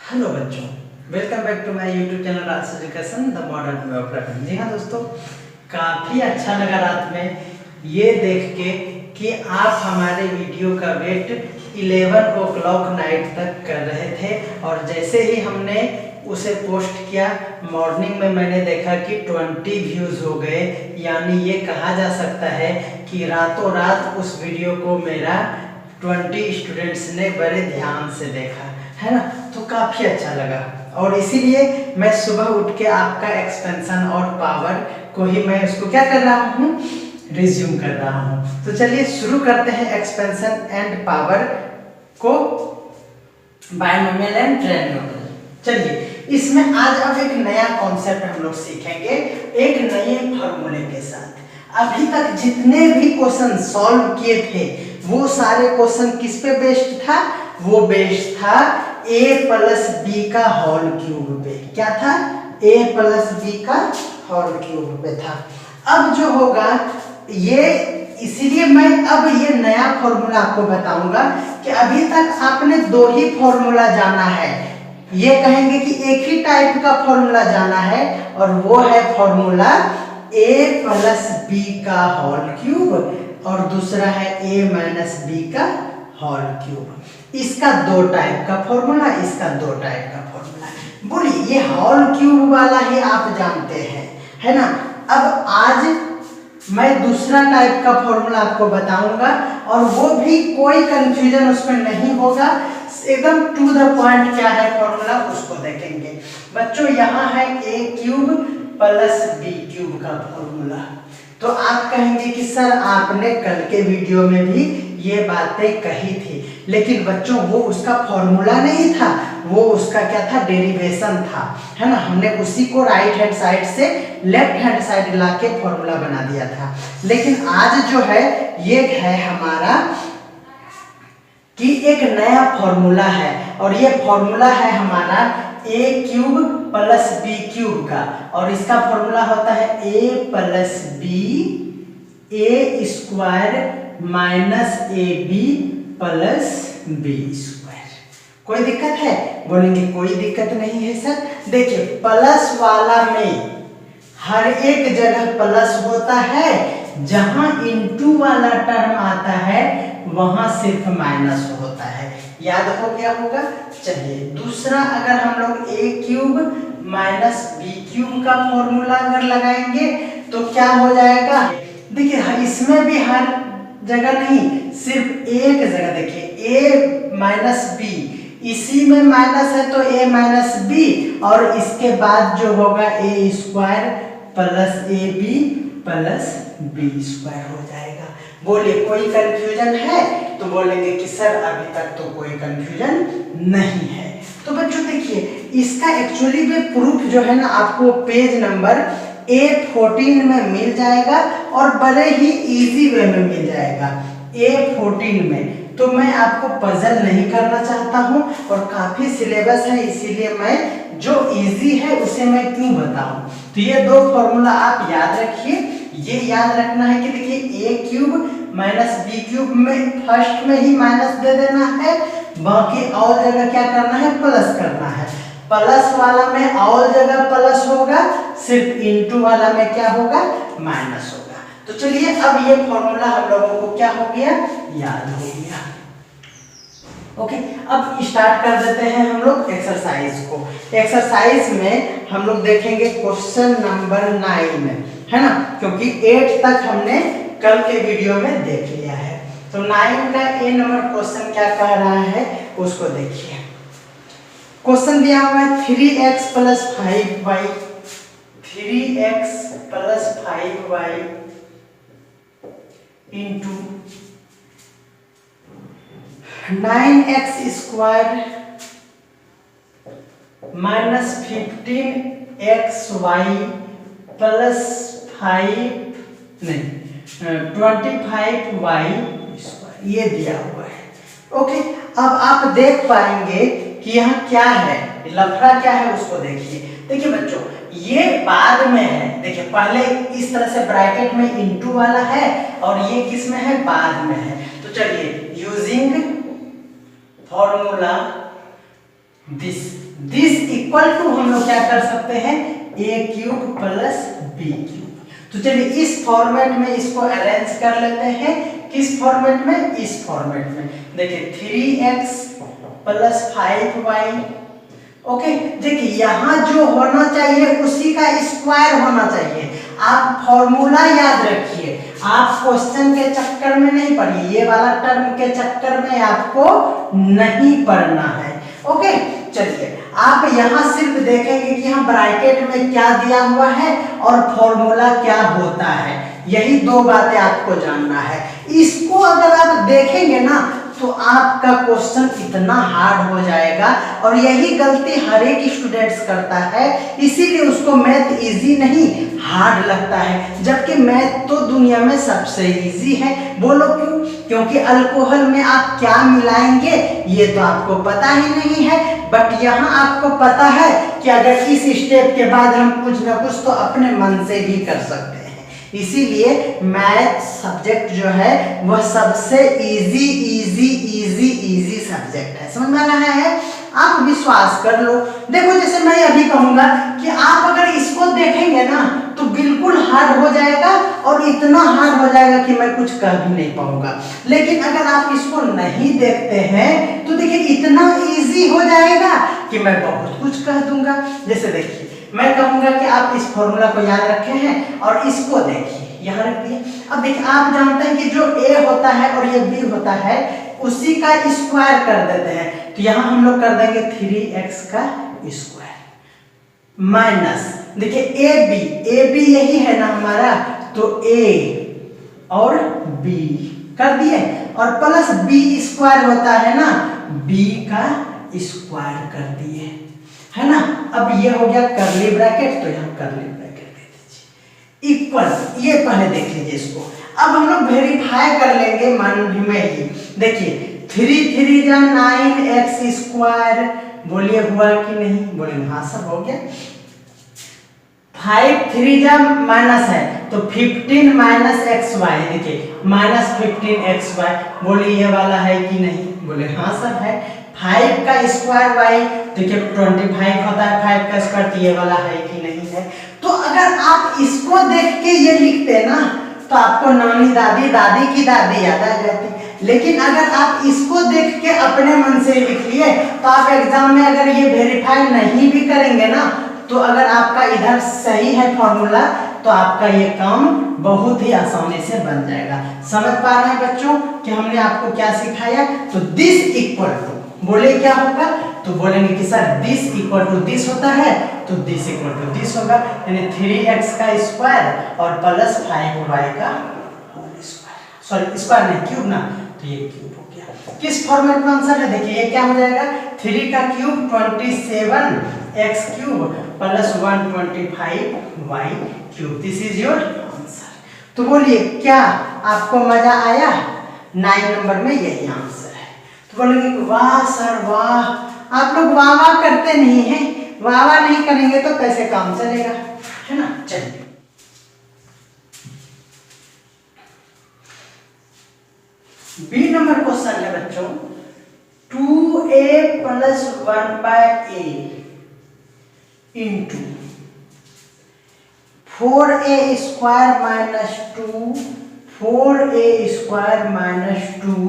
Hello बच्चों, welcome back to my YouTube channel Raj Education the modern way of learning. जी हाँ दोस्तों, काफ़ी अच्छा लगा रात में ये देख के कि आप हमारे वीडियो का वेट 11 o'clock नाइट तक कर रहे थे और जैसे ही हमने उसे पोस्ट किया मॉर्निंग में मैंने देखा कि 20 व्यूज़ हो गए। यानी ये कहा जा सकता है कि रातों रात उस वीडियो को मेरा 20 स्टूडेंट्स ने बड़े ध्यान से देखा है ना, तो काफ़ी अच्छा लगा और इसीलिए मैं सुबह उठ के आपका एक्सपेंशन और पावर को ही मैं उसको क्या कर रहा हूँ, रिज्यूम कर रहा हूँ। तो चलिए शुरू करते हैं एक्सपेंशन एंड पावर को बायनोमियल एंड ट्रायनोमियल। चलिए इसमें आज अब एक नया कॉन्सेप्ट हम लोग सीखेंगे एक नए फॉर्मूले के साथ। अभी तक जितने भी क्वेश्चन सॉल्व किए थे वो सारे क्वेश्चन किस पे बेस्ड था? वो बेस्ड था a प्लस बी का होल क्यूब पे। क्या था? a प्लस बी का होल क्यूब पे था। अब जो होगा ये, इसीलिए मैं अब ये नया फॉर्मूला आपको बताऊंगा कि अभी तक आपने दो ही फॉर्मूला जाना है। ये कहेंगे कि एक ही टाइप का फॉर्मूला जाना है और वो है फॉर्मूला a प्लस बी का होल क्यूब और दूसरा है a माइनस बी का होल क्यूब। इसका दो टाइप का फॉर्मूला, इसका दो टाइप का फॉर्मूला। बोलिए ये होल क्यूब वाला ही आप जानते हैं, है ना। अब आज मैं दूसरा टाइप का फॉर्मूला आपको बताऊंगा और वो भी कोई कंफ्यूजन उसमें नहीं होगा, एकदम टू द पॉइंट क्या है फॉर्मूला उसको देखेंगे। बच्चों यहाँ है a cube plus b cube का फॉर्मूला। तो आप कहेंगे कि सर आपने कल के वीडियो में भी ये बातें कही थी, लेकिन बच्चों वो उसका फॉर्मूला नहीं था, वो उसका क्या था, डेरिवेशन था, है ना। हमने उसी को राइट हैंड साइड से लेफ्ट हैंड साइड लाके फॉर्मूला बना दिया था। लेकिन आज जो है ये है हमारा कि एक नया फॉर्मूला है और ये फॉर्मूला है हमारा a cube plus B cube का और इसका फॉर्मूला होता है a plus B A square minus A B plus B square. कोई दिक्कत है? बोलेंगे कोई दिक्कत नहीं है सर। देखिए प्लस वाला में हर एक जगह प्लस होता है, जहां इनटू वाला टर्म आता है वहां सिर्फ माइनस होता है। याद हो गया होगा। चलिए दूसरा, अगर हम लोग a cube minus B cube का फॉर्मूला अगर लगाएंगे तो क्या हो जाएगा? देखिए इसमें भी हर जगह नहीं, सिर्फ एक जगह। देखिए a माइनस बी, इसी में माइनस है तो a माइनस बी और इसके बाद जो होगा a square plus A B plus B square हो जाएगा। बोलिए कोई कंफ्यूजन है? तो बोलेंगे कि सर अभी तक तो कोई कंफ्यूजन नहीं है। तो बच्चों देखिए इसका एक्चुअली में प्रूफ जो है ना आपको पेज नंबर A14 में मिल जाएगा और बड़े ही इजी वे में मिल जाएगा A14 में। तो मैं आपको पजल नहीं करना चाहता हूं और काफी सिलेबस है, इसीलिए मैं जो इजी है उसे मैं क्यों बताऊं। तो ये दो फॉर्मूला आप याद रखिए। ये याद रखना है कि देखिए a cube minus B cube में फर्स्ट में ही माइनस दे देना है, बाकी और जगह क्या करना है, प्लस करना है। प्लस वाला में और जगह प्लस होगा, सिर्फ इनटू वाला में क्या होगा, माइनस होगा। तो चलिए अब ये फॉर्मूला हम लोगों को क्या हो गया, याद हो गया। ओके, अब स्टार्ट कर देते हैं हम लोग एक्सरसाइज को। एक्सरसाइज में हम लोग देखेंगे क्वेश्चन नंबर 9, है ना, क्योंकि 8 तक हमने कल के वीडियो में देख लिया है। तो 9 का ए नंबर क्वेश्चन क्या कह रहा है उसको देखिए। क्वेश्चन दिया हुआ है 3x plus 5y, 3x plus 5y into 9x square minus 15xy plus 25y square, ये दिया हुआ है। ओके, अब आप देख पाएंगे कि यहाँ क्या है, लफड़ा क्या है उसको देखिए। देखिए बच्चों ये बाद में है, देखिए पहले इस तरह से ब्रैकेट में इनटू वाला है और ये किस में है, बाद में है। तो चलिए using formula this this equal to हम लोग क्या कर सकते हैं, A cube plus B cube. तो चलिए इस फॉर्मेट में इसको अरेंज कर लेते हैं। किस फॉर्मेट में, इस फॉर्मेट में। देखिए 3x प्लस 5y। ओके, देखिए यहाँ जो होना चाहिए उसी का स्क्वायर होना चाहिए। आप फॉर्मूला याद रखिए, आप क्वेश्चन के चक्कर में नहीं पढ़िए, ये वाला टर्म के चक्कर में आपको नहीं पढ़ना है। ओके, चलिए आप यहाँ सिर्फ देखेंगे कि यहाँ ब्रैकेट में क्या दिया हुआ है और फॉर्मूला क्या होता है, यही दो बातें आपको जानना है। इसको अगर आप देखेंगे ना तो आपका क्वेश्चन इतना हार्ड हो जाएगा, और यही गलती हर एक स्टूडेंट्स करता है, इसीलिए उसको मैथ इजी नहीं हार्ड लगता है, जबकि मैथ तो दुनिया में सबसे इजी है। बोलो क्यों? क्योंकि अल्कोहल में आप क्या मिलाएंगे ये तो आपको पता ही नहीं है, बट यहाँ आपको पता है कि अगर इस स्टेप के बाद हम कुछ ना कुछ तो अपने मन से भी कर सकते हैं। इसीलिए मैथ सब्जेक्ट जो है वह सबसे easy easy easy easy subject है। समझ में आ रहा है? आप विश्वास कर लो। देखो जैसे मैं अभी कहूंगा कि आप अगर इसको देखेंगे ना तो बिल्कुल हार्ड हो जाएगा, और इतना हार्ड हो जाएगा कि मैं कुछ कह भी नहीं पाऊंगा। लेकिन अगर आप इसको नहीं देखते हैं तो देखिए इतना इजी हो जाएगा कि मैं बहुत कुछ कह दूंगा। जैसे देखिए मैं कहूंगा कि आप इस फॉर्मूला को याद रखे हैं और इसको देखिए, यहाँ रख दिए। अब देखिए आप जानते हैं कि जो a होता है और ये b होता है उसी का स्क्वायर कर देते हैं, तो यहाँ हम लोग कर देंगे 3x का स्क्वायर माइनस, देखिए a b यही है ना हमारा, तो a और b कर दिए, और प्लस b स्क्वायर होता है ना, b का स्क्वायर कर दिए, है ना। अब ये हो गया करली ब्रैकेट, तो यहाँ करली ब्रैकेट दे दीजिए इक्वल। ये पहले देख लीजिए इसको। अब हम लोग वेरीफाई कर लेंगे मन में ही। देखिए 3 3 जा 9x स्क्वायर, बोलिए हुआ कि नहीं? बोलिए हाँ सब हो गया। 5 3 जा माइनस है तो 15 माइनस एक्स वाई, देखिए माइनस 15xy, बोलिए ये वाला है कि नहीं? बोले हाँ सब है। 5 का स्क्वायर y, देखिए 25 होता है 5 का स्क्वायर, तो ये वाला है कि नहीं है? तो अगर आप इसको देख के ये लिखते ना तो आपको नानी दादी दादी की दादी याद आ जाती। लेकिन अगर आप इसको देख के अपने मन से लिख लिए तो आप एग्जाम में अगर ये वेरीफाई नहीं भी करेंगे ना, तो अगर आपका इधर सही है फॉर्मूला तो आपका ये काम बहुत ही आसानी से बन जाएगा। समझ पा रहे हैं बच्चों कि हमने आपको क्या सिखाया? तो दिस इक्वल टू, बोले क्या होगा? तो बोलेंगे कि sir this equal to this होता है, तो दिस इक्वल टू दिस होगा, यानी 3x का स्क्वायर और प्लस 5y का स्क्वायर, सॉरी स्क्वायर नहीं क्यूब ना, तो ये क्यूब हो गया। किस फॉर्मेट में आंसर है? देखिए ये क्या हो जाएगा, 3 का cube 27x cube plus 125y cube, this is your answer. तो बोलिए क्या आपको मजा आया? 9 नंबर में यही आंसर है। तो बोलेंगे वाह सर वाह, आप लोग वाह वाह करते नहीं हैं, वाह वाह नहीं करेंगे तो कैसे काम चलेगा, है ना। चलिए बी नंबर क्वेश्चन है बच्चों, 2a plus 1/a into 4a square minus 2, 4a square minus 2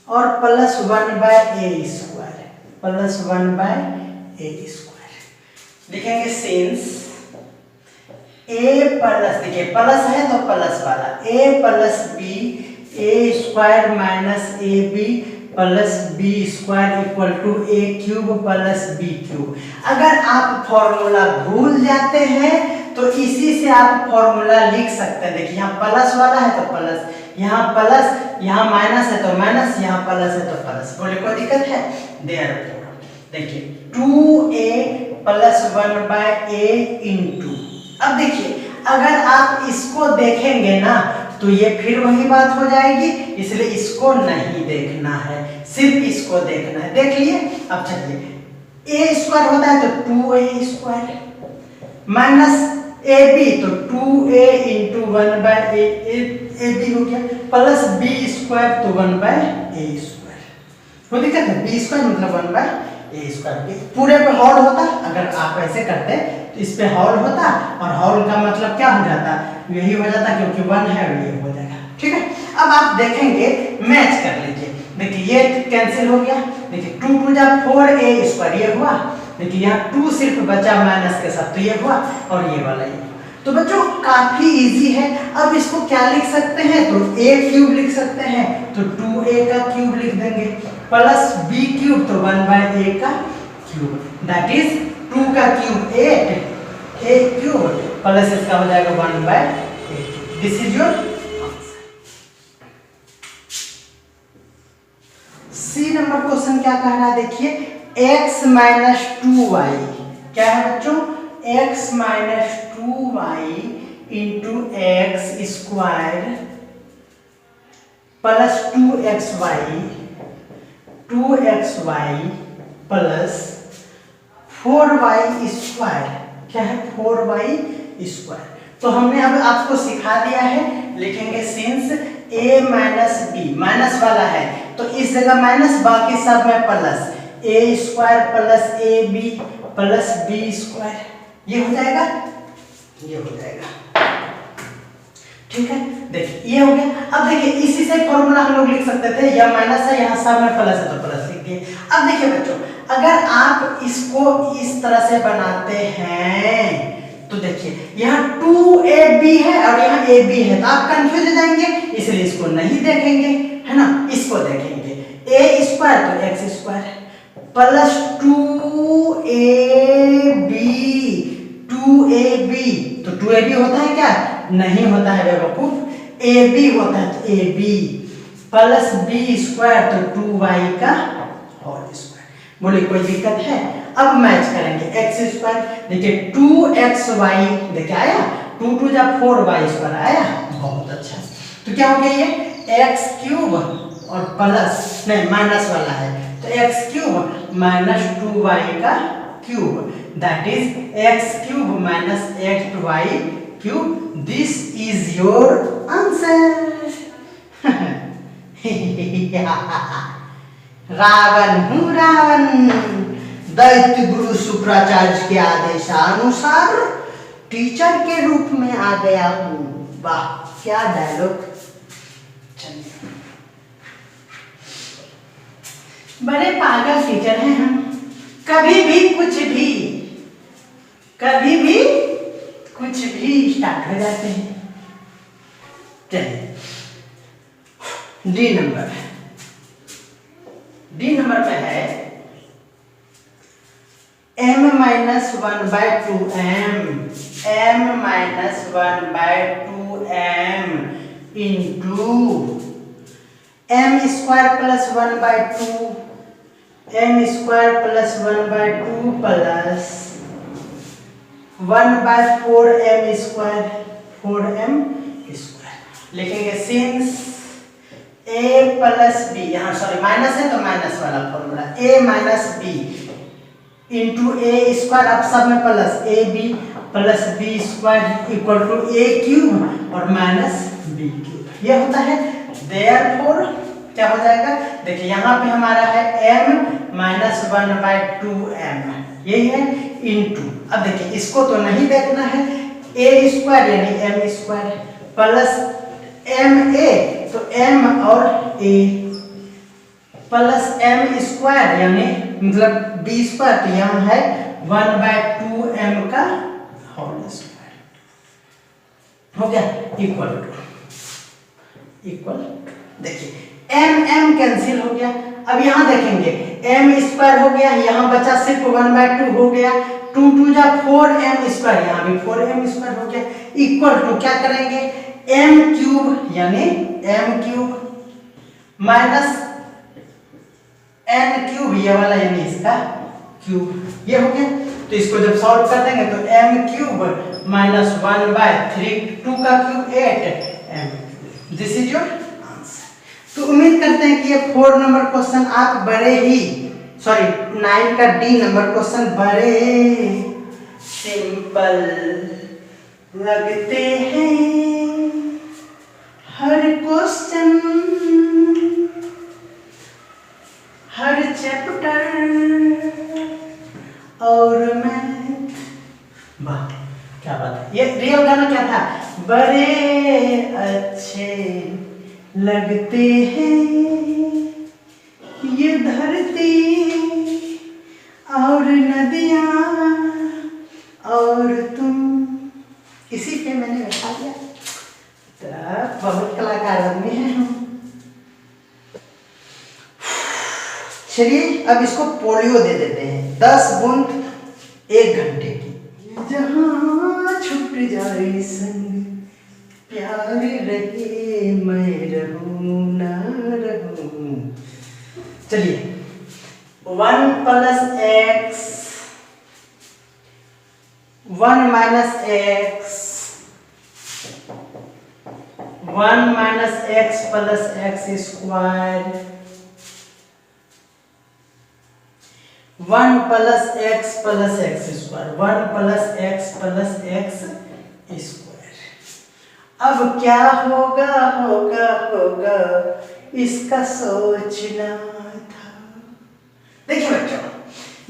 और plus 1/a square, plus 1/a square. लिखेंगे सिंस a प्लस, देखिए प्लस है तो प्लस वाला, a plus b, a square minus ab plus b square equal to a cube plus b cube. अगर आप formula भूल जाते हैं तो इसी से आप फॉर्मूला लिख सकते हैं। देखिए यहाँ प्लस वाला है तो प्लस, यहाँ प्लस, यहाँ माइनस है तो माइनस, यहाँ प्लस है तो प्लस, बोले कोई दिक्कत है? देयरफॉर देखिए 2a प्लस 1/a इंटू, अब देखिए अगर आप इसको देखेंगे ना तो ये फिर वही बात हो जाएगी, इसलिए इसको नहीं देखना है, सिर्फ इसको देखना है। देख लिए? अब चलिए a स्क्वायर होता है तो 2a स्क्वायर माइनस ab तो 2a इंटू 1/a, ab हो गया, प्लस b स्क्वायर तो 1/a स्क्वायर। कोई दिक्कत है? b स्क्वायर मतलब 1/a ए स्क्वायर। पूरे पे हॉल होता, अगर आप ऐसे करते तो इस पे हॉल होता, और हॉल का मतलब क्या हो जाता, यही हो जाता, क्योंकि 1 है और ये हो जाएगा। ठीक है, अब आप देखेंगे, मैच कर लीजिए। देखिए ये कैंसिल हो गया, देखिए 2 2 जा 4a स्क्वायर ये हुआ, देखिए यहाँ 2 सिर्फ बचा माइनस के साथ, तो ये हुआ, और ये वाला ये। तो बच्चों काफी इजी है। अब इसको क्या लिख सकते हैं, तो a क्यूब लिख सकते हैं, तो 2a का क्यूब लिख देंगे, प्लस b क्यूब, तो 1/a का क्यूब, दैट इज 2 का क्यूब 8, a क्यूब प्लस इसका हो जाएगा 1/8। This is your answer. C number question क्या कह रहा है, देखिए x माइनस 2y क्या है बच्चों, x minus 2y into x square plus 2xy plus 4y square, क्या है 4y स्क्वायर। तो हमने अब आपको सिखा दिया है, लिखेंगे since a minus b, minus वाला है तो इस जगह माइनस, बाकी सब में plus, a square plus ab plus b square, ये हो जाएगा, ये हो जाएगा। ठीक है, देखिए ये हो गया। अब देखिए इसी से फॉर्मूला हम लोग लिख सकते थे, यह माइनस है, यहाँ सब में प्लस है तो प्लस लिख दिए। अब देखिए बच्चों, अगर आप इसको इस तरह से बनाते हैं तो देखिए यहाँ 2ab है और यहाँ ab है, तो आप कंफ्यूज हो जाएंगे, इसलिए इसको नहीं देखेंगे, है ना, इसको देखेंगे। a स्क्वायर तो x स्क्वायर प्लस 2ab तो 2ab होता है क्या, नहीं होता है बेवकूफ, ab होता है, तो ab प्लस b स्क्वायर तो 2y का होल स्क्वायर। बोले कोई दिक्कत है। अब मैच करेंगे x स्क्वायर, देखिए 2xy, देखिए आया, 2 2 जा 4y स्क्वायर आया, बहुत अच्छा। तो क्या हो गया, ये x क्यूब और प्लस नहीं माइनस वाला है, तो x क्यूब माइनस 2y का cube, that is x cube minus 8y cube. This is your answer. Ravan हूँ रावण, दैत्य गुरु शुक्राचार्य के आदेशानुसार टीचर के रूप में आ गया हूँ। वाह क्या डायलॉग। चलिए, बड़े पागल टीचर हैं हम, कभी भी कुछ भी स्टार्ट हो जाते हैं। चलिए डी नंबर में है m minus 1/2m into m square plus 1/2 m square plus 1/2 plus 1/4m square 4m square. लिखेंगे सिंस a प्लस b, यहाँ सॉरी माइनस है तो माइनस वाला formula, a minus b into a square, अब सब में plus ab plus b square equal to a cube और minus b cube, ये होता है। देयरफॉर क्या हो जाएगा, देखिए यहाँ पे हमारा है m माइनस 1/2m, यही है, इंटू, अब देखिए इसको तो नहीं देखना है, a स्क्वायर यानी m स्क्वायर प्लस ma तो m और a प्लस m स्क्वायर यानी मतलब b स्क्वायर, तो यहाँ है 1/2m का होल स्क्वायर, हो गया, इक्वल। देखिए m कैंसिल हो गया। अब यहाँ देखेंगे m स्क्वायर हो गया, यहाँ बचा सिर्फ 1/2 हो गया, 2 2 जा 4m स्क्वायर, यहाँ भी 4m स्क्वायर हो गया, इक्वल टू क्या करेंगे m क्यूब यानी m cube minus n cube, ये वाला यानी इसका क्यूब, ये हो गया। तो इसको जब सॉल्व कर देंगे तो m क्यूब माइनस 1/3, 2 का cube 8m, this is your answer. तो उम्मीद करते हैं कि ये 4 नंबर क्वेश्चन आप बड़े ही 9 का डी नंबर क्वेश्चन बड़े सिंपल लगते हैं। हर चैप्टर और मैथ। वाह क्या बात है। ये रियल गाना क्या था? बड़े अच्छे लगते हैं ये धरती और नदियाँ और तुम। इसी पे मैंने बैठा दिया। तो बहुत कलाकार आदमी है हम। चलिए अब इसको पोलियो दे देते हैं, 10 बूंद 1 घंटे की। जहाँ छूट जाए संग प्यार रहे मैं रहूं ना रहूं। चलिए 1 + x 1 - x 1 - x + x²। 1 + x + x²। 1 + x + x²। अब क्या होगा होगा होगा इसका सोचना था। देखिए बच्चों,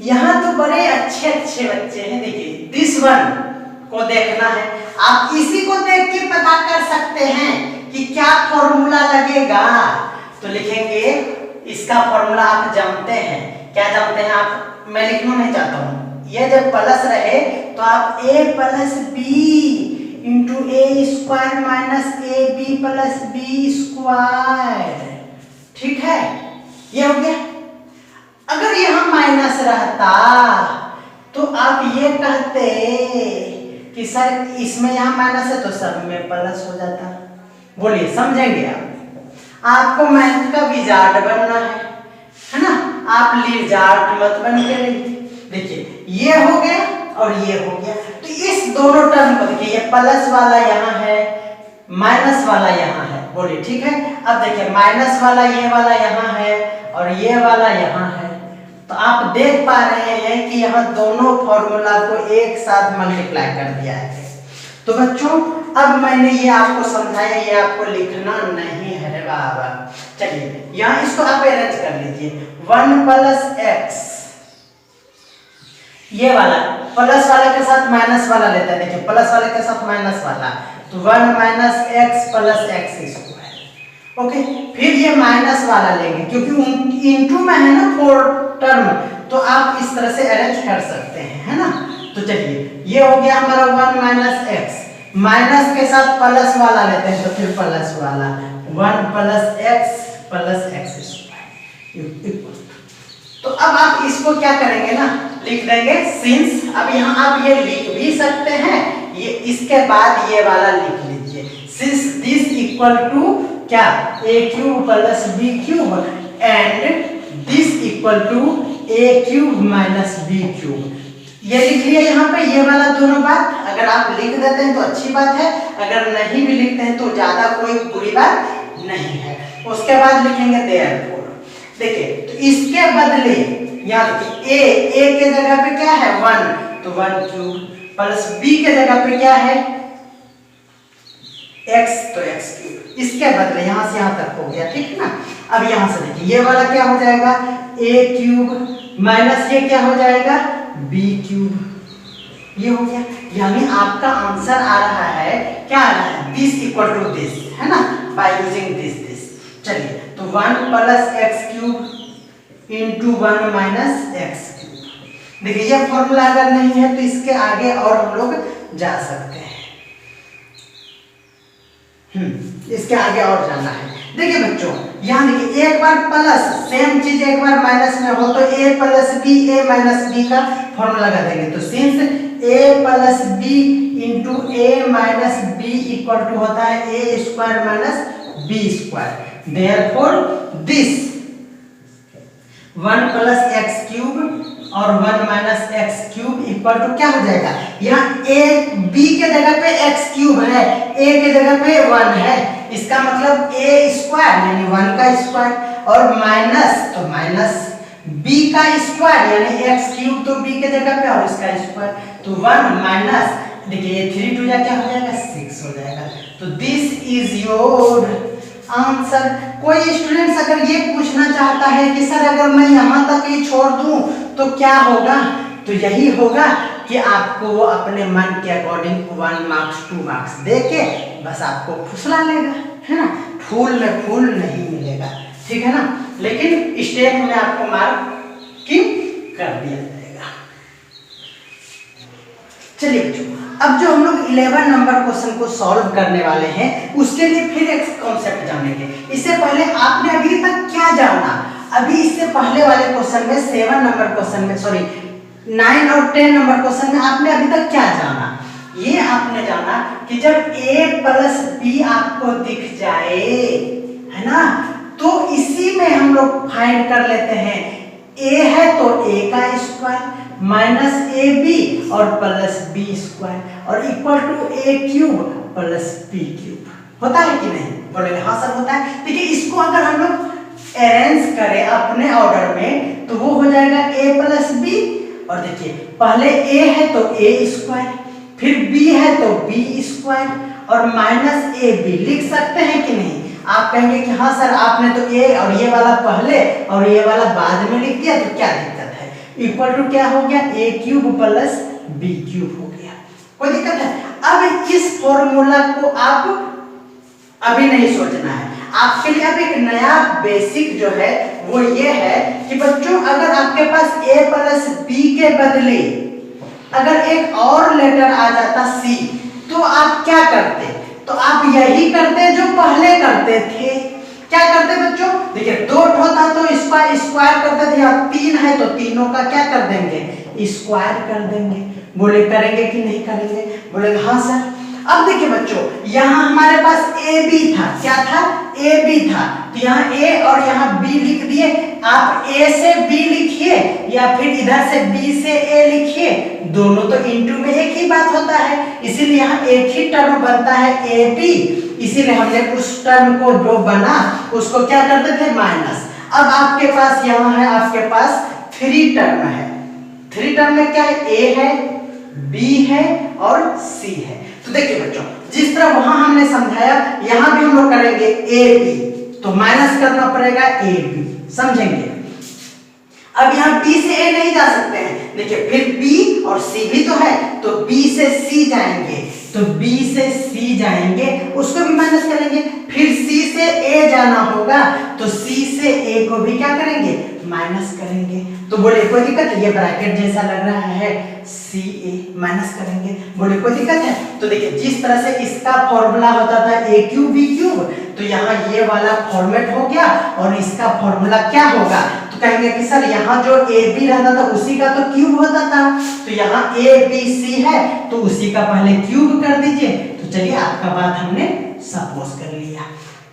यहाँ तो बड़े अच्छे अच्छे बच्चे हैं। देखिए दिस वन को देखना है, आप इसी को देख के पता कर सकते हैं कि क्या फॉर्मूला लगेगा। तो लिखेंगे, इसका फॉर्मूला आप जानते हैं। क्या जानते हैं आप? मैं लिखना नहीं चाहता हूँ। ये जब प्लस रहे तो आप a + b × a² - ab + b²। ठीक है, ये हो गया। अगर यहाँ माइनस रहता तो आप ये कहते कि सर इसमें यहाँ माइनस है तो सब में प्लस हो जाता। बोलिए समझेंगे आप? आपको मैथ का विजार्ड बनना है ना? आप लिजार्ड मत बन के रहिए। देखिए ये हो गया और ये हो गया, तो इस दोनों टर्म को देखिए, ये प्लस वाला यहाँ है, माइनस वाला यहाँ है। बोलिए ठीक है। अब देखिए माइनस वाला ये वाला यहाँ है और ये वाला यहाँ है। तो आप देख पा रहे हैं कि यहाँ दोनों फॉर्मूला को एक साथ मल्टीप्लाई कर दिया है। तो बच्चों अब मैंने ये आपको समझाया, ये आपको लिखना नहीं है बाबा। चलिए यहाँ इसको आप अरेंज कर लीजिए। 1 + x, ये वाला प्लस वाले के साथ माइनस वाला लेता है। देखिए प्लस वाले के साथ माइनस वाला, तो 1 - x + x²। ओके, फिर ये माइनस वाला लेंगे क्योंकि इनटू में है ना 4 टर्म, तो आप इस तरह से अरेंज कर सकते हैं, है ना? तो चलिए ये हो गया हमारा 1 - x, माइनस के साथ प्लस वाला लेते हैं तो फिर प्लस वाला 1 + x + x²। तो अब आप इसको क्या करेंगे ना, लिख देंगे सिंस। अब यहाँ आप ये लिख भी सकते हैं, ये इसके बाद ये वाला लिख लीजिए, सिंस दिस इक्वल टू क्या a³ + b³ and this equal to a³ - b³। ये लिख लिया यहाँ पे, ये वाला दोनों बात। अगर आप लिख देते हैं तो अच्छी बात है, अगर नहीं भी लिखते हैं तो ज्यादा कोई बुरी बात नहीं है। उसके बाद लिखेंगे देयरफॉर। देखिए तो इसके बदले यहाँ देखिए a के जगह पे क्या है 1, तो 1³ प्लस b के जगह पे क्या है x, तो x³। इसके बदले यहाँ से यहाँ तक हो गया, ठीक है ना? अब यहाँ से देखिए ये वाला क्या हो जाएगा a³ माइनस ये क्या हो जाएगा b³। ये हो गया, यानी आपका आंसर आ रहा है, क्या आ रहा है, दिस इक्वल टू दिस, है ना, बाय यूजिंग दिस। चलिए तो 1 + x³ × 1 - x³। देखिए ये फॉर्मूला अगर नहीं है तो इसके आगे और हम लोग जा सकते हैं। इसके आगे और जाना है। देखिए बच्चों यहाँ देखिए एक बार प्लस, सेम चीज एक बार माइनस में हो तो a + b a - b का फॉर्मूला लगा देंगे। तो since a + b × a - b equal to होता है a² - b²। Therefore this 1 + x³ और 1 - x³ इक्वल टू क्या हो जाएगा, यहाँ a b के जगह पे x³ है, a के जगह पे 1 है, इसका मतलब a² यानी 1 का स्क्वायर और माइनस तो माइनस b का स्क्वायर यानी x³ तो b के जगह पे और इसका स्क्वायर, तो 1 माइनस देखिए ये 3 × 2 क्या हो जाएगा 6 हो जाएगा। तो दिस इज योर आंसर। कोई स्टूडेंट्स अगर ये पूछना चाहता है कि सर अगर मैं यहाँ तक ही छोड़ दूं तो क्या होगा, तो यही होगा कि आपको अपने मन के अकॉर्डिंग 1 मार्क्स 2 मार्क्स दे के बस आपको फुसला लेगा, है ना, फूल में फूल नहीं मिलेगा, ठीक है ना। लेकिन स्टेप में आपको मार्किंग कर दिया जाएगा। चलिए बच्चों, अब जो हम लोग 11 नंबर क्वेश्चन को सॉल्व करने वाले हैं उसके लिए फिर एक कॉन्सेप्ट जानेंगे। इससे पहले आपने अभी तक क्या जाना, अभी इससे पहले वाले क्वेश्चन में 7 नंबर क्वेश्चन में, सॉरी 9 और 10 नंबर क्वेश्चन में आपने अभी तक क्या जाना, ये आपने जाना कि जब a प्लस बी आपको दिख जाए, है ना, तो इसी में हम लोग फाइंड कर लेते हैं a है तो a का स्क्वायर माइनस ए बी और प्लस बी स्क्वायर और equal to a cube plus b cube. होता है कि नहीं, बोलेंगे हाँ सर होता है। देखिए इसको अगर हम लोग अरेंज करें अपने ऑर्डर में तो वो हो जाएगा a प्लस बी, और देखिए पहले a है तो a स्क्वायर, फिर b है तो b स्क्वायर और माइनस ए बी लिख सकते हैं कि नहीं। आप कहेंगे कि हाँ सर आपने तो a और ये वाला पहले और ये वाला बाद में लिख दिया तो क्या दिक्कत है, इक्वल टू क्या हो गया a cube plus b cube हो गया, कोई दिक्कत है। अब इस फॉर्मूला को आप अभी नहीं सोचना है, आपके लिए अब एक नया बेसिक जो है वो ये है कि बच्चों अगर आपके पास a प्लस बी के बदले अगर एक और लेटर आ जाता c तो आप क्या करते, तो आप यही करते जो पहले करते थे। क्या करते बच्चों, देखिए 2 होता तो इसका स्क्वायर करते थे, या 3 है तो तीनों का क्या कर देंगे, स्क्वायर कर देंगे। बोले करेंगे कि नहीं करेंगे, बोलेंगे हाँ सर। अब देखिए बच्चों यहाँ हमारे पास ए बी था, क्या था, ए बी था, तो यहाँ a और यहाँ b लिख दिए। आप a से b लिखिए या फिर इधर से b से a लिखिए, दोनों तो इनटू में एक ही बात होता है, इसीलिए यहाँ एक ही टर्म बनता है ए बी, इसीलिए हमने उस टर्म को जो बना उसको क्या करते थे माइनस। अब आपके पास यहाँ है, आपके पास 3 टर्म है, 3 टर्म में क्या है, a है, b है और c है। तो देखिए बच्चों जिस तरह वहां हमने समझाया यहां भी हम लोग करेंगे ए बी, तो माइनस करना पड़ेगा ए बी, समझेंगे। अब यहाँ b से a नहीं जा सकते हैं, देखिए फिर b और c भी तो है, तो b से c जाएंगे, तो b से c जाएंगे उसको भी माइनस करेंगे, फिर c से a जाना होगा तो c से a को भी क्या करेंगे, माइनस करेंगे। तो बोले कोई दिक्कत है, ये ब्रैकेट जैसा लग रहा है सी ए माइनस करेंगे, बोले कोई दिक्कत है। तो देखिए जिस तरह से इसका फॉर्मूला होता था ए क्यूब बी क्यूब, तो यहाँ ये वाला फॉर्मेट हो गया और इसका फॉर्मूला क्या होगा, तो कहेंगे कि सर यहाँ जो ए बी रहता था उसी का तो क्यूब होता था, तो यहाँ ए बी सी है तो उसी का पहले क्यूब कर दीजिए। तो चलिए आपका बात हमने सपोज कर लिया,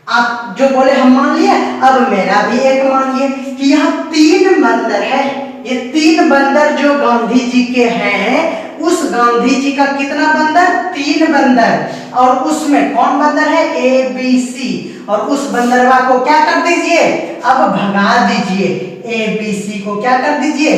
आप जो बोले हम मान लिए। अब मेरा भी एक मानिए कि यहाँ 3 बंदर है, ये 3 बंदर जो गांधी जी के हैं, उस गांधी जी का कितना बंदर, 3 बंदर, और उसमें कौन बंदर है, ए बी सी, और उस बंदरवा को क्या कर दीजिए, अब भगा दीजिए, ए बी सी को क्या कर दीजिए,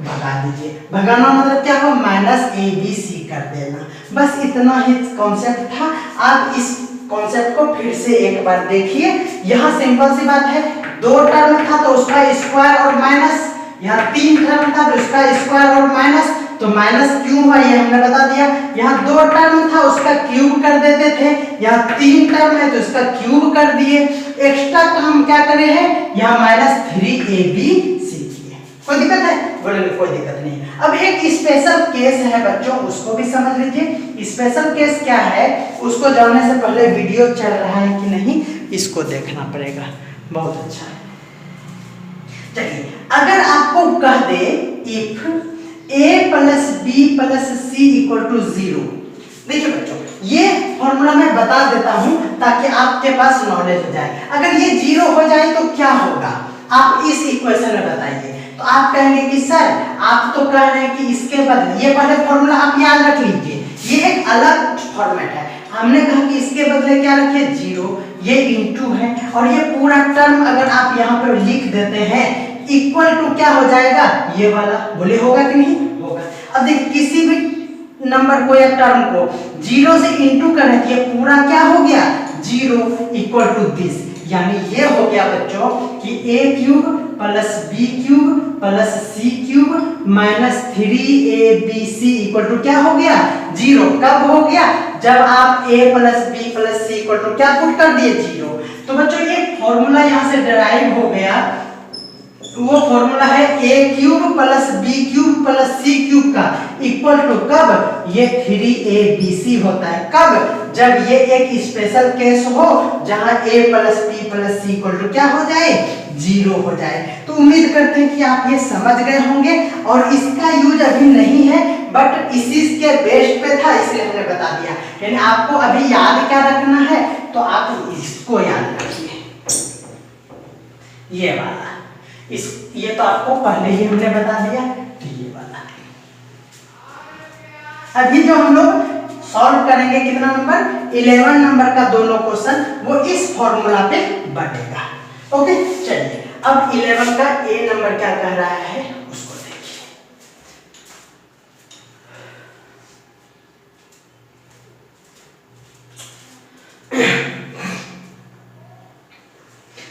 भगा दीजिए। भगाना मतलब क्या हो, माइनस ए बी सी कर देना, बस इतना ही कॉन्सेप्ट था। आप इस कॉन्सेप्ट को फिर से एक बार देखिए, यहाँ सिंपल सी बात है, 2 टर्म था तो उसका स्क्वायर और माइनस, यहाँ 3 टर्म था तो उसका स्क्वायर और माइनस, तो माइनस क्यों हुआ ये हमने बता दिया। यहाँ 2 टर्म था उसका क्यूब कर देते थे, यहाँ 3 टर्म है तो उसका क्यूब कर दिए, एक्स्ट्रा का हम क्या करे हैं, यहाँ माइनस 3ab कोई दिक्कत है, बोले कोई दिक्कत नहीं। अब एक स्पेशल केस है बच्चों, उसको भी समझ लीजिए। स्पेशल केस क्या है उसको जानने से पहले वीडियो चल रहा है कि नहीं इसको देखना पड़ेगा, बहुत अच्छा है। चलिए अगर आपको कह दे if a plus B plus C equal to 0, देखिए बच्चों ये फॉर्मूला मैं बता देता हूं ताकि आपके पास नॉलेज हो जाए। अगर ये 0 हो जाए तो क्या होगा, आप इस इक्वेशन में बताइए। तो आप कहेंगे कि सर आप तो कह रहे हैं कि इसके बदले, ये पहले फॉर्मूला आप याद रख लीजिए, ये एक अलग फॉर्मेट है। हमने कहा कि इसके बदले क्या रखिए 0, ये इनटू है, और ये पूरा टर्म अगर आप यहाँ पर लिख देते हैं इक्वल टू क्या हो जाएगा, ये वाला, बोले होगा कि नहीं होगा। अब देखिए किसी भी नंबर को या टर्म को 0 से इनटू करने के पूरा क्या हो गया 0 इक्वल टू दिस, यानी ये हो गया बच्चों कि a cube plus b cube plus c cube minus 3abc equal to क्या हो गया 0। कब हो गया जब आप a plus b plus c equal to क्या पुट कर दिए 0। तो बच्चों ये फॉर्मूला यहाँ से डिराइव हो गया, वो फॉर्मूला है a cube plus b cube plus c cube का इक्वल टू कब ये 3abc होता है। कब जब ये एक स्पेशल केस हो जहां a plus b plus c equal to क्या हो जाए 0 हो जाए। तो उम्मीद करते हैं कि आप ये समझ गए होंगे और इसका यूज अभी नहीं है बट इसी के बेस पे था इसलिए हमने बता दिया। यानी आपको अभी याद क्या रखना है तो आप इसको याद रखिए, ये वाला ये तो आपको पहले ही हमने बता दिया। ये वाला अभी जो हम लोग सॉल्व करेंगे कितना नंबर 11 नंबर का दोनों क्वेश्चन वो इस फॉर्मूला पे बनेगा। ओके चलिए अब 11 का ए नंबर क्या कह रहा है उसको देखिए।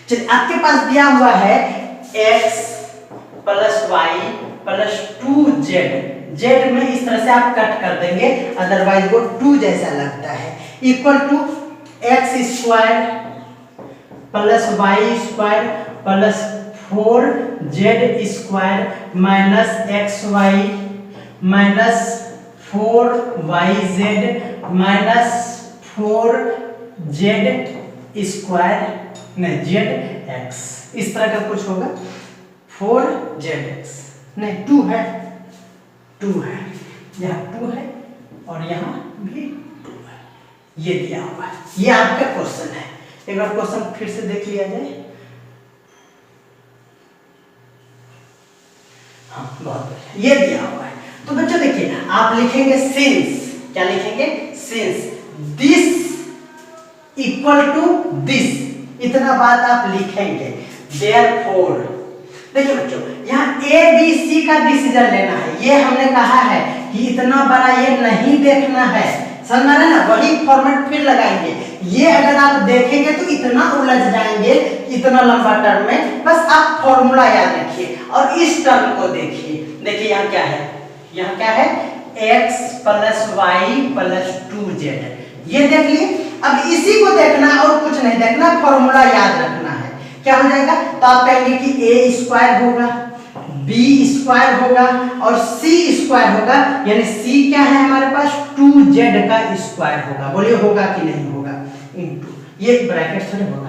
चलिए आपके पास दिया हुआ है x plus Y plus 2z। z में इस तरह से आप कट कर देंगे अदरवाइज वो 2 जैसा लगता है equal to X square plus Y square plus 4z square minus X Y minus 4yz minus 4z square नहीं zx इस तरह का कुछ होगा 4zx नहीं 2 है 2 है यहाँ 2 है और यहाँ भी 2 है, ये दिया हुआ है। ये आपका क्वेश्चन है, एक बार क्वेश्चन फिर से देख लिया जाए। हाँ बहुत बढ़िया, ये दिया हुआ है। तो बच्चों देखिए आप लिखेंगे सिंस, क्या लिखेंगे since this equal to this, इतना बात आप लिखेंगे। देयरफॉर देखिए बच्चों यहाँ ए बी सी का डिसीजन लेना है, ये हमने कहा है कि इतना बड़ा ये नहीं देखना है, समझ में आ रहा है ना, वही फॉर्मेट फिर लगाएंगे। ये अगर आप देखेंगे तो इतना उलझ जाएंगे इतना लंबा टर्म में, बस आप फॉर्मूला याद रखिए और इस टर्म को देखिए। देखिए यहाँ क्या है, यहाँ क्या है x plus Y plus 2z, ये देख लिए। अब इसी को देखना और कुछ नहीं देखना, फॉर्मूला याद रखना है। क्या हो जाएगा तो आप कहेंगे कि a स्क्वायर होगा b स्क्वायर होगा और c स्क्वायर होगा, यानी c क्या है हमारे पास 2z का स्क्वायर होगा। बोलिए होगा कि नहीं होगा, इनटू ये ब्रैकेट थोड़े होगा।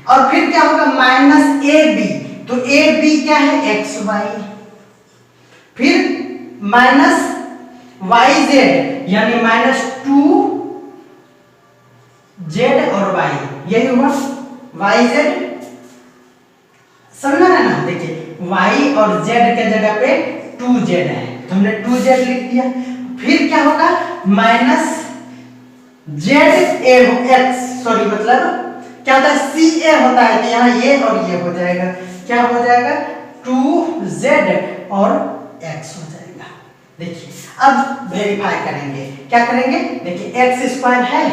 और फिर क्या होगा माइनस ab, तो ab क्या है एक्स वाई, फिर माइनस yz यानी माइनस 2z और y, यही हुआ yz। समझ रहे ना, देखिए y और z के जगह पे 2z है तो हमने 2z लिख दिया। फिर क्या होगा minus z a x, sorry मतलब क्या होता है c a होता है तो यहाँ ये और ये हो जाएगा, क्या हो जाएगा 2z और x हो जाएगा। देखिए अब वेरीफाई करेंगे, क्या करेंगे, देखिए x स्क्वायर है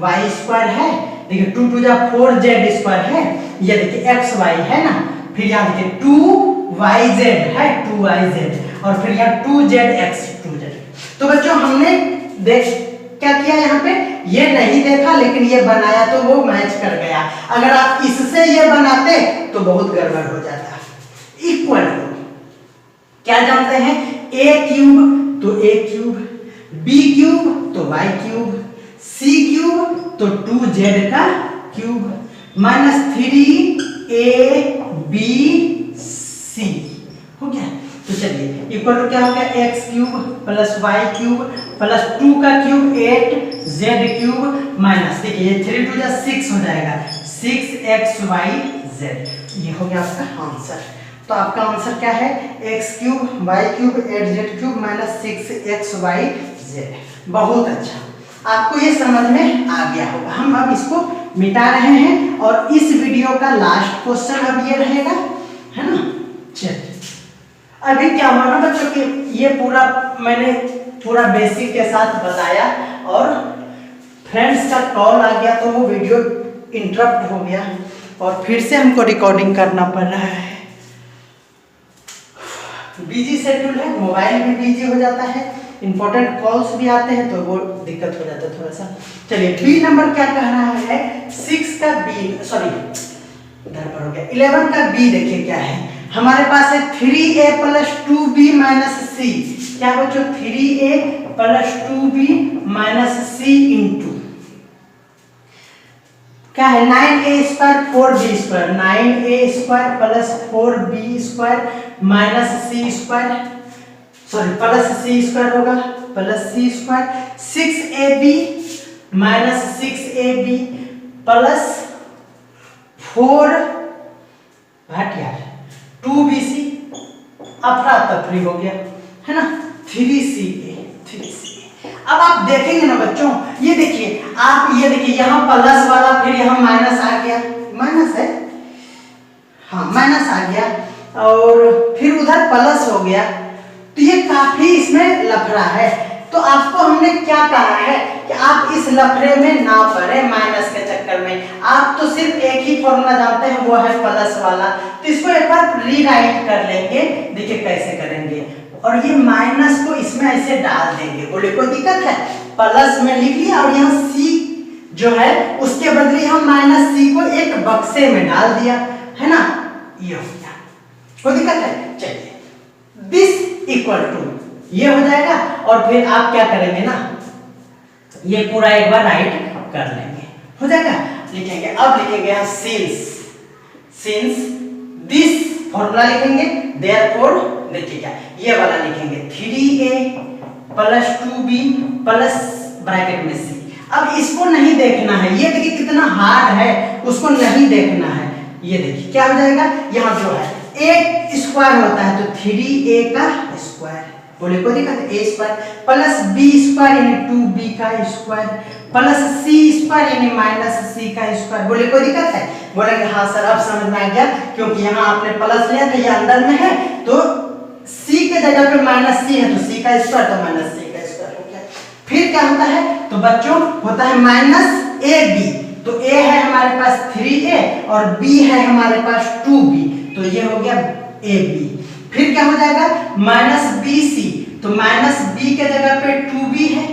y स्क्वायर है, देखिए 2 2 जा 4z स्क्वायर है, ये देखिए xy है ना, फिर यहाँ देखिए 2yz है 2yz और फिर यहाँ 2zx 2z। तो बच्चों हमने देख क्या किया यहाँ पे, ये नहीं देखा लेकिन ये बनाया तो वो मैच कर गया। अगर आप इससे ये बनाते तो बहुत गड़बड़ हो जाता। इक्वल टू क्या जानते हैं a क्यूब तो a क्यूब, b क्यूब तो y क्यूब, c क्यूब तो 2z का क्यूब माइनस 3abc हो गया। तो चलिए इक्वल टू क्या हो गया x cube plus y cube plus 2 का क्यूब 8z क्यूब माइनस, देखिए ये 3 2 जा 6 हो जाएगा 6xyz, ये हो गया आपका आंसर। तो आपका आंसर क्या है x cube y cube 8z cube minus 6xyz। बहुत अच्छा, आपको ये समझ में आ गया होगा। हम अब इसको मिटा रहे हैं और इस वीडियो का लास्ट क्वेश्चन अब ये रहेगा, है ना। चलिए अभी क्या हुआ ना बच्चों कि ये पूरा मैंने पूरा बेसिक के साथ बताया और फ्रेंड्स का कॉल आ गया तो वो वीडियो इंटरप्ट हो गया। और फिर से हमको रिकॉर्डिंग करना पड़ रहा है। बिजी शेड्यूल है, मोबाइल भी बिजी हो जाता है, इंपॉर्टेंट कॉल्स भी आते हैं तो वो दिक्कत हो जाता है थोड़ा सा। चलिए बी नंबर क्या कह रहा है, 6 का बी, सॉरी इधर पर हो गया, 11 का बी देखिए क्या है, हमारे पास है 3a प्लस 2b माइनस सी। क्या बच्चों, 3a प्लस 2b माइनस सी इंटू क्या है 9a square 4b square, 9a square plus 4b square minus C square, sorry plus C square होगा, plus C square, 6ab minus 6ab plus 4 हट यार 2bc, अफरा तफरी हो गया है ना, 3ca। अब आप देखेंगे ना बच्चों, ये देखिए आप, ये देखिए यहाँ प्लस वाला फिर यहाँ माइनस आ गया, माइनस है, हाँ माइनस आ गया और फिर उधर प्लस हो गया, तो ये काफी इसमें लफड़ा है। तो आपको हमने क्या कहा है कि आप इस लफड़े में ना पड़े माइनस के चक्कर में, आप तो सिर्फ एक ही फॉर्मूला जानते हैं वो है प्लस वाला, तो इसको एक बार रीराइट कर लेंगे, देखिए कैसे करेंगे, और ये माइनस को इसमें ऐसे डाल देंगे, बोले कोई दिक्कत है, प्लस में लिख लिया और यहाँ सी जो है उसके बदले हम माइनस सी को एक बक्से में डाल दिया है ना, ये हो गया, कोई दिक्कत है। चलिए दिस इक्वल टू ये हो जाएगा और फिर आप क्या करेंगे ना, ये पूरा एक बार राइट कर लेंगे, हो जाएगा, लिखेंगे, अब लिखेंगे यहाँ सिंस दिस फॉर्मूला लिखेंगे, देयरफॉर देखिए क्या ये वाला लिखेंगे 3a plus 2b plus bracket में c। अब इसको नहीं देखना है, ये देखिए कितना हार्ड है, उसको नहीं देखना है, ये देखिए क्या हो जाएगा, यहाँ जो है एक स्क्वायर होता है तो 3a का स्क्वायर, बोले कोई दिक्कत है, a square plus b square यानी 2b का स्क्वायर प्लस c स्क्वायर यानी माइनस c का स्क्वायर, बोले कोई दिक्कत है, बोलेंगे हाँ सर अब समझ में आ गया, क्योंकि यहाँ आपने प्लस लिया था ये अंदर में है तो c के जगह पे माइनस c है तो c का स्क्वायर तो माइनस c का स्क्वायर हो गया। फिर क्या होता है, तो बच्चों होता है माइनस ab, तो a है हमारे पास 3a और b है हमारे पास 2b, तो ये हो गया ab। फिर क्या हो जाएगा माइनस bc, तो माइनस b के जगह पे 2b है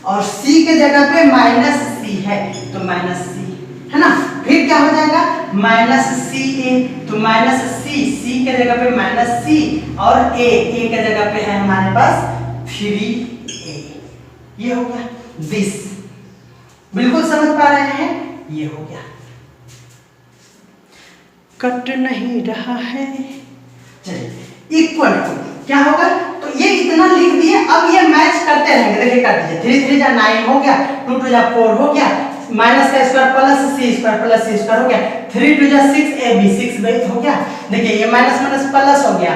और c के जगह पे माइनस c है तो माइनस c है ना। फिर क्या हो जाएगा माइनस ca, तो माइनस c के जगह पे माइनस c और a के जगह पे है हमारे पास 3a, ये हो गया दिस, बिल्कुल समझ पा रहे हैं, ये हो गया, कट नहीं रहा है। चलिए इक्वल टू क्या होगा, तो ये इतना लिख दिए, अब ये मैच करते रहेंगे, देखिए कर दीजिए, 3 3 जा 9 हो गया, 2 2 जा 4 हो गया, माइनस का square plus C square plus C square हो गया, 3 2 जा 6ab 6 हो गया, देखिए ये माइनस माइनस प्लस हो गया,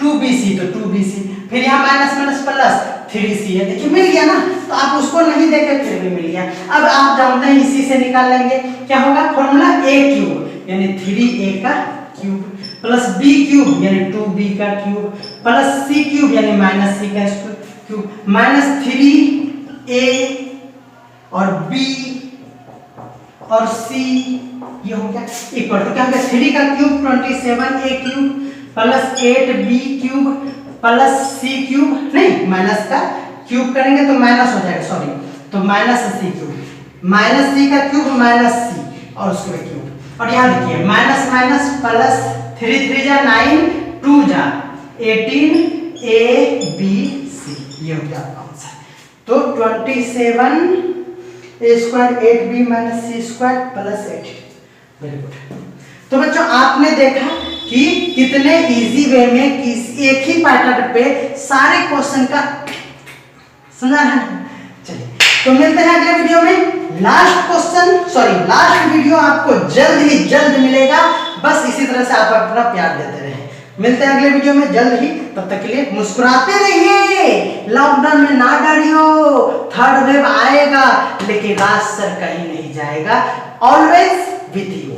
2bc तो 2bc, फिर यहाँ माइनस माइनस प्लस 3c है, देखिए मिल गया ना, तो आप उसको नहीं देखे फिर भी मिल गया। अब आप जानते हैं इसी से निकाल लेंगे, क्या होगा फॉर्मूला a क्यूब यानी 3a का क्यूब प्लस b क्यूब यानी 2b का क्यूब प्लस c क्यूब यानी माइनस c का क्यूब माइनस 3a और b और c, ये हो गया इक्वल टू क्या हो गया 3 का cube 27a cube plus 8b cube plus c cube, नहीं माइनस का क्यूब करेंगे तो माइनस हो जाएगा, सॉरी, तो minus c cube minus c का क्यूब माइनस c और उसके क्यूब, और यहाँ देखिए माइनस माइनस प्लस 3 3 जा 9 2 जा 18 a b c, ये हो गया आंसर। तो 27 a square 8b minus c square plus 8, very good. तो बच्चों आपने देखा कि कितने इजी वे में किस एक ही पैटर्न पे सारे क्वेश्चन का समझा है। चलिए तो मिलते हैं अगले वीडियो में, last question sorry last video आपको जल्द ही जल्द मिलेगा, बस इसी तरह से आप अपना प्यार देते रहे। मिलते हैं अगले वीडियो में जल्द ही, तब तक के लिए मुस्कुराते रहिए, लॉकडाउन में ना डरियो, थर्ड वेव आएगा लेकिन राज सर कहीं नहीं जाएगा, ऑलवेज विथ यू।